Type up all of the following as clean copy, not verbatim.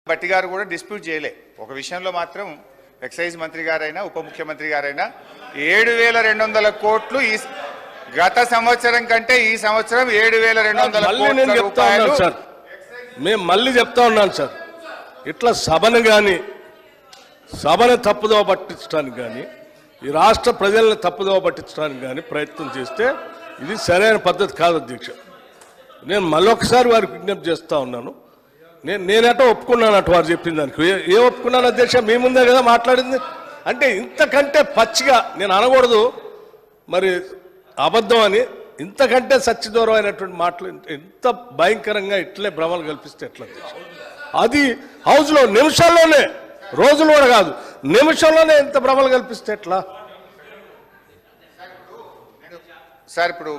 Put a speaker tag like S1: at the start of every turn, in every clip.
S1: భట్టి గారు కూడా డిస్ప్యూట్ చేయలే. ఒక విషయంలో మాత్రం ఎక్సైజ్ మంత్రి గారైనా ఉప ముఖ్యమంత్రి గారైనా 7,200 కోట్లు ఈ గత సంవత్సరం కంటే ఈ సంవత్సరం 7,200 కోట్ల రూపాయలు.
S2: మేము మళ్ళీ చెప్తా ఉన్నాను సార్, ఇట్లా సభను తప్పుదోవ పట్టించడానికి కానీ ఈ రాష్ట్ర ప్రజలను తప్పుదోవ పట్టించడానికి కానీ ప్రయత్నం చేస్తే ఇది సరైన పద్ధతి కాదు అధ్యక్ష. నేను మళ్ళొకసారి వారికి విజ్ఞప్తి చేస్తూ ఉన్నాను. నేనటో ఒప్పుకున్నాను అటు వారు చెప్పిన దానికి. ఏ ఒప్పుకున్నాను అధ్యక్ష? మీ ముందే కదా మాట్లాడింది. అంటే ఇంతకంటే పచ్చిగా నేను అనకూడదు, మరి అబద్ధం అని, ఇంతకంటే సత్యదూరమైనటువంటి మాటలు ఎంత భయంకరంగా ఇట్లే భ్రమలు కల్పిస్తే ఎట్లా అధ్యక్ష? అది హౌస్లో నిమిషాల్లోనే, రోజులు కూడా కాదు, నిమిషంలోనే ఎంత భ్రమలు కల్పిస్తే ఎట్లా
S1: సార్? ఇప్పుడు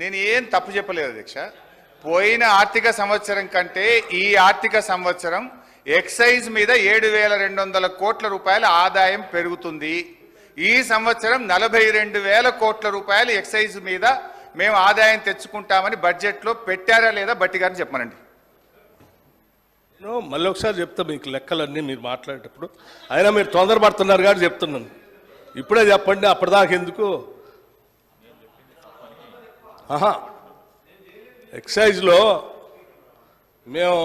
S1: నేను ఏం తప్పు చెప్పలేదు అధ్యక్ష. పోయిన ఆర్థిక సంవత్సరం కంటే ఈ ఆర్థిక సంవత్సరం ఎక్సైజ్ మీద 7,200 కోట్ల రూపాయల ఆదాయం పెరుగుతుంది. ఈ సంవత్సరం 42,000 కోట్ల రూపాయలు ఎక్సైజ్ మీద మేము ఆదాయం తెచ్చుకుంటామని బడ్జెట్లో పెట్టారా లేదా భట్టి గారిని చెప్పమనండి.
S2: మళ్ళీ ఒకసారి చెప్తా మీకు లెక్కలన్నీ మీరు మాట్లాడేటప్పుడు. అయినా మీరు తొందరపడుతున్నారు కాబట్టి చెప్తున్నాను. ఇప్పుడే చెప్పండి, అప్పటిదాకా ఎందుకు? ఎక్సైజ్లో మేము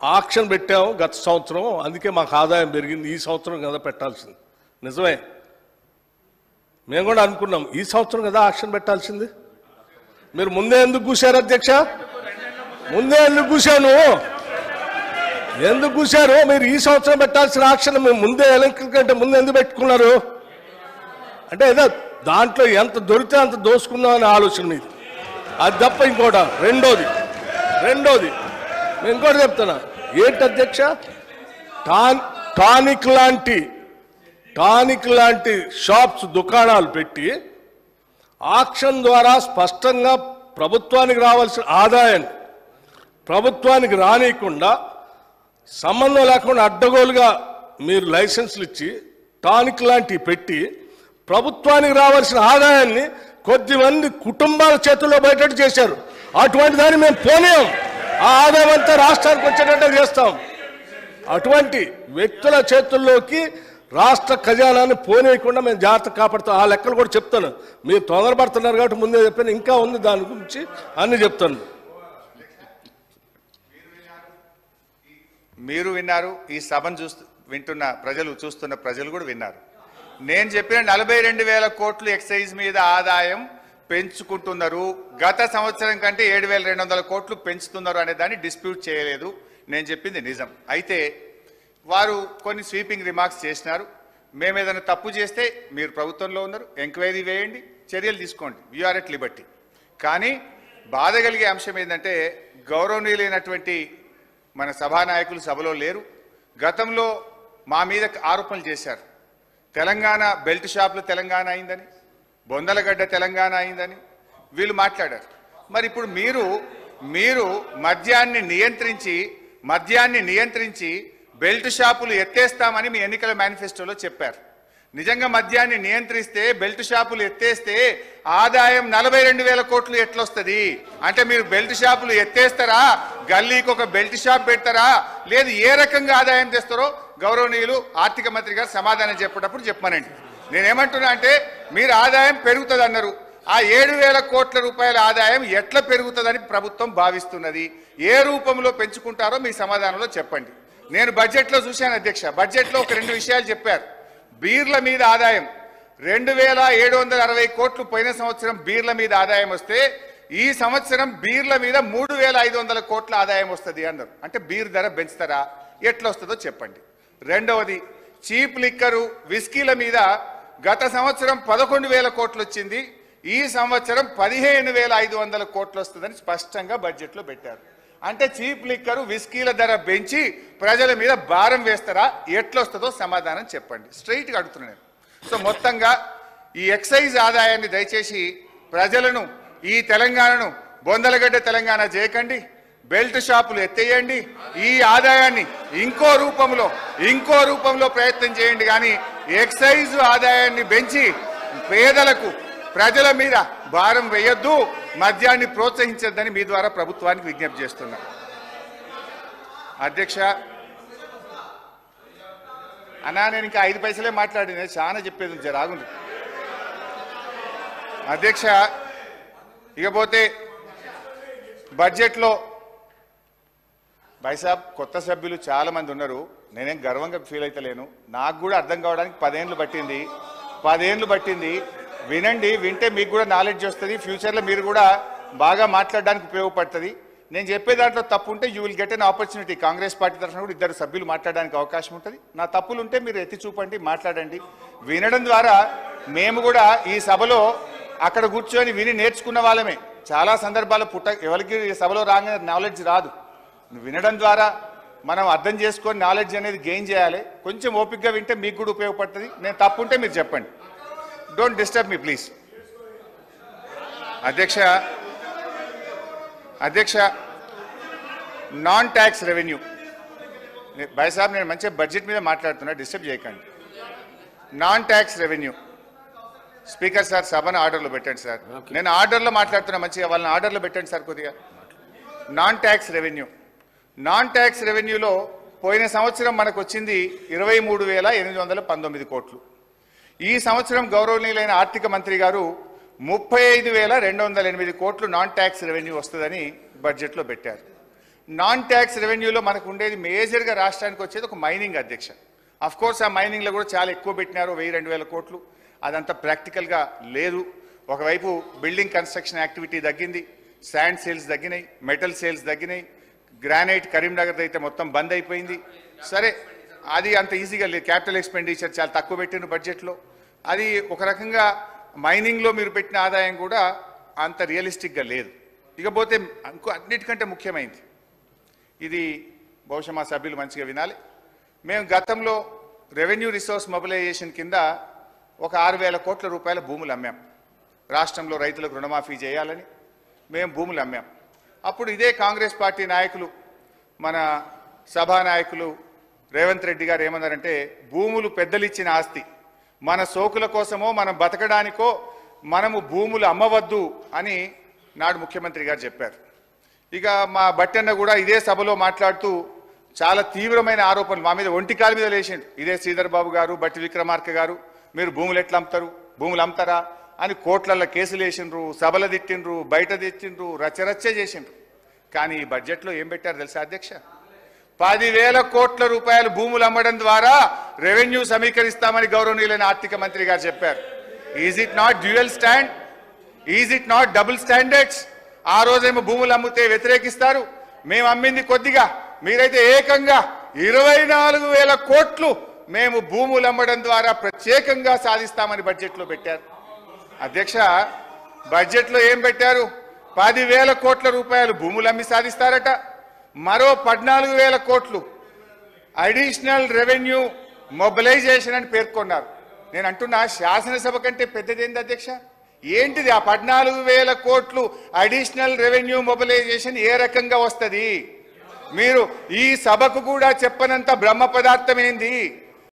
S2: ఆక్షన్ పెట్టాము గత సంవత్సరం, అందుకే మాకు ఆదాయం పెరిగింది. ఈ సంవత్సరం కదా పెట్టాల్సింది, నిజమే. మేము కూడా అనుకున్నాం ఈ సంవత్సరం కదా ఆక్షన్ పెట్టాల్సింది. మీరు ముందే ఎందుకు కూర్చారు అధ్యక్ష? ముందే ఎందుకు కూర్చాను? ఎందుకు కూర్చారు? మీరు ఈ సంవత్సరం పెట్టాల్సిన ఆక్షన్ మేము ముందే ఎలక్ట్రిక్ కంటే ముందు ఎందుకు పెట్టుకున్నారు? అంటే ఏదో దాంట్లో ఎంత దొరికితే అంత దోసుకుందామనే ఆలోచన మీది, అది తప్ప ఇంకోట. రెండోది నేను ఇంకోటి చెప్తున్నా. ఏంటి అధ్యక్ష? టానిక్ లాంటి షాప్స్, దుకాణాలు పెట్టి ఆక్షన్ ద్వారా స్పష్టంగా ప్రభుత్వానికి రావాల్సిన ఆదాయాన్ని ప్రభుత్వానికి రానియకుండా, సంబంధం లేకుండా అడ్డగోలుగా మీరు లైసెన్సులు ఇచ్చి టానిక్ లాంటివి పెట్టి ప్రభుత్వానికి రావాల్సిన ఆదాయాన్ని కొద్దిమంది కుటుంబాల చేతుల్లో బయటట్టు చేశారు. అటువంటి దాన్ని మేము పోనీయం. ఆ ఆదాయం అంతా రాష్ట్రానికి వచ్చేటట్టు చేస్తాం. అటువంటి వ్యక్తుల చేతుల్లోకి రాష్ట్ర ఖజానాన్ని పోనీయకుండా మేము జాగ్రత్త కాపాడుతాం. ఆ లెక్కలు కూడా చెప్తాను. మీరు తొందరపడుతున్నారు కాబట్టి ముందే చెప్పాను, ఇంకా ఉంది దాని గురించి అన్ని చెప్తాను.
S1: మీరు విన్నారు, ఈ సభను వింటున్న ప్రజలు, చూస్తున్న ప్రజలు కూడా విన్నారు. నేను చెప్పిన 42,000 కోట్లు ఎక్సైజ్ మీద ఆదాయం పెంచుకుంటున్నారు, గత సంవత్సరం కంటే 7,200 కోట్లు పెంచుతున్నారు అనే దాన్ని డిస్ప్యూట్ చేయలేదు. నేను చెప్పింది నిజం. అయితే వారు కొన్ని స్వీపింగ్ రిమార్క్స్ చేసినారు. మేము ఏదైనా తప్పు చేస్తే మీరు ప్రభుత్వంలో ఉన్నారు, ఎంక్వైరీ వేయండి, చర్యలు తీసుకోండి, యూఆర్ ఎట్ లిబర్టీ. కానీ బాధ కలిగే అంశం ఏంటంటే, గౌరవనీయులైనటువంటి మన సభానాయకులు సభలో లేరు. గతంలో మా మీద ఆరోపణలు చేశారు. తెలంగాణ బెల్ట్ షాపులు తెలంగాణ అయిందని, బొందలగడ్డ తెలంగాణ అయిందని వీళ్ళు మాట్లాడారు. మరి ఇప్పుడు మీరు మద్యాన్ని నియంత్రించి బెల్ట్ షాపులు ఎత్తేస్తామని మీ ఎన్నికల మేనిఫెస్టోలో చెప్పారు. నిజంగా మద్యాన్ని నియంత్రిస్తే, బెల్ట్ షాపులు ఎత్తేస్తే ఆదాయం 42,000 కోట్లు ఎట్లొస్తుంది? అంటే మీరు బెల్ట్ షాపులు ఎత్తేస్తారా, గల్లీకి ఒక బెల్ట్ షాప్ పెడతారా, లేదు ఏ రకంగా ఆదాయం తెస్తారో గౌరవనీయులు ఆర్థిక మంత్రి గారు సమాధానం చెప్పేటప్పుడు చెప్పమనండి. నేనేమంటున్నా అంటే, మీరు ఆదాయం పెరుగుతుంది అన్నారు. ఆ 7,000 కోట్ల రూపాయల ఆదాయం ఎట్లా పెరుగుతుందని ప్రభుత్వం భావిస్తున్నది? ఏ రూపంలో పెంచుకుంటారో మీ సమాధానంలో చెప్పండి. నేను బడ్జెట్లో చూశాను అధ్యక్ష. బడ్జెట్లో ఒక 2 విషయాలు చెప్పారు. బీర్ల మీద ఆదాయం 2,760 కోట్లు పోయిన సంవత్సరం బీర్ల మీద ఆదాయం వస్తే, ఈ సంవత్సరం బీర్ల మీద 3,500 కోట్ల ఆదాయం వస్తుంది అన్నారు. అంటే బీర్ ధర పెంచుతారా, ఎట్లా వస్తుందో చెప్పండి. రెండవది, చీప్ లిక్కరు, విస్కీల మీద గత సంవత్సరం 11,000 కోట్లు వచ్చింది, ఈ సంవత్సరం 15,500 కోట్లు వస్తుందని స్పష్టంగా బడ్జెట్లో పెట్టారు. అంటే చీప్ లిక్కరు, విస్కీల ధర పెంచి ప్రజల మీద భారం వేస్తారా, ఎట్లా వస్తుందో సమాధానం చెప్పండి. స్ట్రైట్గా అడుగుతున్నాను. సో మొత్తంగా ఈ ఎక్సైజ్ ఆదాయాన్ని దయచేసి ప్రజలను, ఈ తెలంగాణను బొందలగడ్డ తెలంగాణ చేయకండి, బెల్ట్ షాపులు ఎత్తేయండి, ఈ ఆదాయాన్ని ఇంకో రూపంలో ప్రయత్నం చేయండి. కానీ ఎక్సైజ్ ఆదాయాన్ని పెంచి పేదలకు, ప్రజల మీద భారం వేయొద్దు, మద్యాన్ని ప్రోత్సహించొద్దని మీ ద్వారా ప్రభుత్వానికి విజ్ఞప్తి చేస్తున్నా. అధ్యక్ష అన్నా నేను ఇంకా 5 పైసలే మాట్లాడిన చాలా చెప్పేది ఉంది, రాగుంది అధ్యక్ష. ఇకపోతే బడ్జెట్లో బైసాబ్ కొత్త సభ్యులు చాలా మంది ఉన్నారు, నేనేం గర్వంగా ఫీల్ అవుతలేను. నాకు కూడా అర్థం కావడానికి 10 ఏళ్ళు పట్టింది. వినండి, వింటే మీకు కూడా నాలెడ్జ్ వస్తుంది, ఫ్యూచర్లో మీరు కూడా బాగా మాట్లాడడానికి ఉపయోగపడుతుంది. నేను చెప్పే దాంట్లో తప్పు ఉంటే you will get an opportunity. Congress party తరఫున కూడా 2 సభ్యులు మాట్లాడడానికి అవకాశం ఉంటుంది. నా తప్పులు ఉంటే మీరు ఎత్తి చూపండి, మాట్లాడండి. వినడం ద్వారా మేము కూడా ఈ సభలో అక్కడ కూర్చొని విని నేర్చుకున్న వాళ్ళమే. చాలా సందర్భాలు ఎవరికి ఈ సభలో రాగానే నాలెడ్జ్ రాదు. వినడం ద్వారా మనం అర్థం చేసుకొని నాలెడ్జ్ అనేది గెయిన్ చేయాలి. కొంచెం ఓపికగా వింటే మీకు కూడా ఉపయోగపడుతుంది. నేను తప్పు ఉంటే మీరు చెప్పండి. Don't disturb me please. అధ్యక్ష నాన్ ట్యాక్స్ రెవెన్యూ భాయ్ సాబ్, నేను మంచిగా బడ్జెట్ మీద మాట్లాడుతున్నా, డిస్టర్బ్ చేయకండి. Non tax revenue speaker sir, సభను ఆర్డర్లో పెట్టండి సార్. నేను ఆర్డర్లో మాట్లాడుతున్నా, మంచిగా వాళ్ళని ఆర్డర్లో పెట్టండి సార్ కొద్దిగా. నాన్ ట్యాక్స్ రెవెన్యూలో పోయిన సంవత్సరం మనకు వచ్చింది 23,819 కోట్లు. ఈ సంవత్సరం గౌరవనీయులైన ఆర్థిక మంత్రి గారు 35,208 కోట్లు నాన్ ట్యాక్స్ రెవెన్యూ వస్తుందని బడ్జెట్లో పెట్టారు. నాన్ ట్యాక్స్ రెవెన్యూలో మనకు ఉండేది మేజర్గా రాష్ట్రానికి వచ్చేది ఒక మైనింగ్ అధ్యక్ష. అఫ్ కోర్స్ ఆ మైనింగ్లో కూడా చాలా ఎక్కువ పెట్టినారు, 1,000-2,000 కోట్లు. అదంతా ప్రాక్టికల్గా లేదు. ఒకవైపు బిల్డింగ్ కన్స్ట్రక్షన్ యాక్టివిటీ తగ్గింది, శాండ్ సేల్స్ తగ్గినాయి, మెటల్ సేల్స్ తగ్గినాయి, గ్రానైట్ కరీంనగర్ అయితే మొత్తం బంద్ అయిపోయింది. సరే, అది అంత ఈజీగా లేదు. క్యాపిటల్ ఎక్స్పెండిచర్ చాలా తక్కువ పెట్టిన బడ్జెట్లో. అది ఒక రకంగా మైనింగ్లో మీరు పెట్టిన ఆదాయం కూడా అంత రియలిస్టిక్గా లేదు. ఇకపోతే ఇంకో అన్నిటికంటే ముఖ్యమైనది, ఇది బహుశా మా సభ్యులు మంచిగా వినాలి. మేము గతంలో రెవెన్యూ రిసోర్స్ మొబిలైజేషన్ కింద ఒక 6,000 కోట్ల రూపాయల భూములు అమ్మాం. రాష్ట్రంలో రైతులకు రుణమాఫీ చేయాలని మేము భూములు అమ్మాం. అప్పుడు ఇదే కాంగ్రెస్ పార్టీ నాయకులు, మన సభానాయకులు రేవంత్ రెడ్డి గారు ఏమన్నారంటే, భూములు పెద్దలిచ్చిన ఆస్తి, మన సోకుల కోసమో మనం బతకడానికో మనము భూములు అమ్మవద్దు అని నాడు ముఖ్యమంత్రి గారు చెప్పారు. ఇక మా బట్టన్న కూడా ఇదే సభలో మాట్లాడుతూ చాలా తీవ్రమైన ఆరోపణలు మా మీద ఒంటికాల మీద లేచిండు. ఇదే శ్రీధర్ బాబు గారు, బట్టి విక్రమార్క గారు, మీరు భూములు ఎట్లా అమ్ముతారు, భూములు అమ్ముతారా అని కోట్లల్లో కేసులు వేసిండ్రు, సభలు తిట్టిండ్రు, బయట తెచ్చిండ్రు, రచ్చరచ్చ చేసిండ్రు. కానీ ఈ బడ్జెట్లో ఏం పెట్టారు తెలుసా అధ్యక్ష? 10,000 కోట్ల రూపాయలు భూములు అమ్మడం ద్వారా రెవెన్యూ సమీకరిస్తామని గౌరవనీయులైన ఆర్థిక మంత్రి గారు చెప్పారు. Is it not dual stand? Is it not double standards? ఆ రోజేమో భూములు అమ్మితే వ్యతిరేకిస్తారు, మేము అమ్మింది కొద్దిగా, మీరైతే ఏకంగా 24,000 కోట్లు మేము భూములు అమ్మడం ద్వారా ప్రత్యేకంగా సాధిస్తామని బడ్జెట్లో పెట్టారు. అధ్యక్ష, బడ్జెట్లో ఏం పెట్టారు? 10,000 కోట్ల రూపాయలు భూములు అమ్మి సాధిస్తారట, మరో 14,000 కోట్లు అడిషనల్ రెవెన్యూ మొబిలైజేషన్ అని పేర్కొన్నారు. నేను అంటున్నా, శాసనసభ కంటే పెద్దదేంది అధ్యక్ష? ఏంటిది ఆ 14,000 కోట్లు అడిషనల్ రెవెన్యూ మొబిలైజేషన్? ఏ రకంగా వస్తుంది? మీరు ఈ సభకు కూడా చెప్పనంత బ్రహ్మ పదార్థం ఏంది?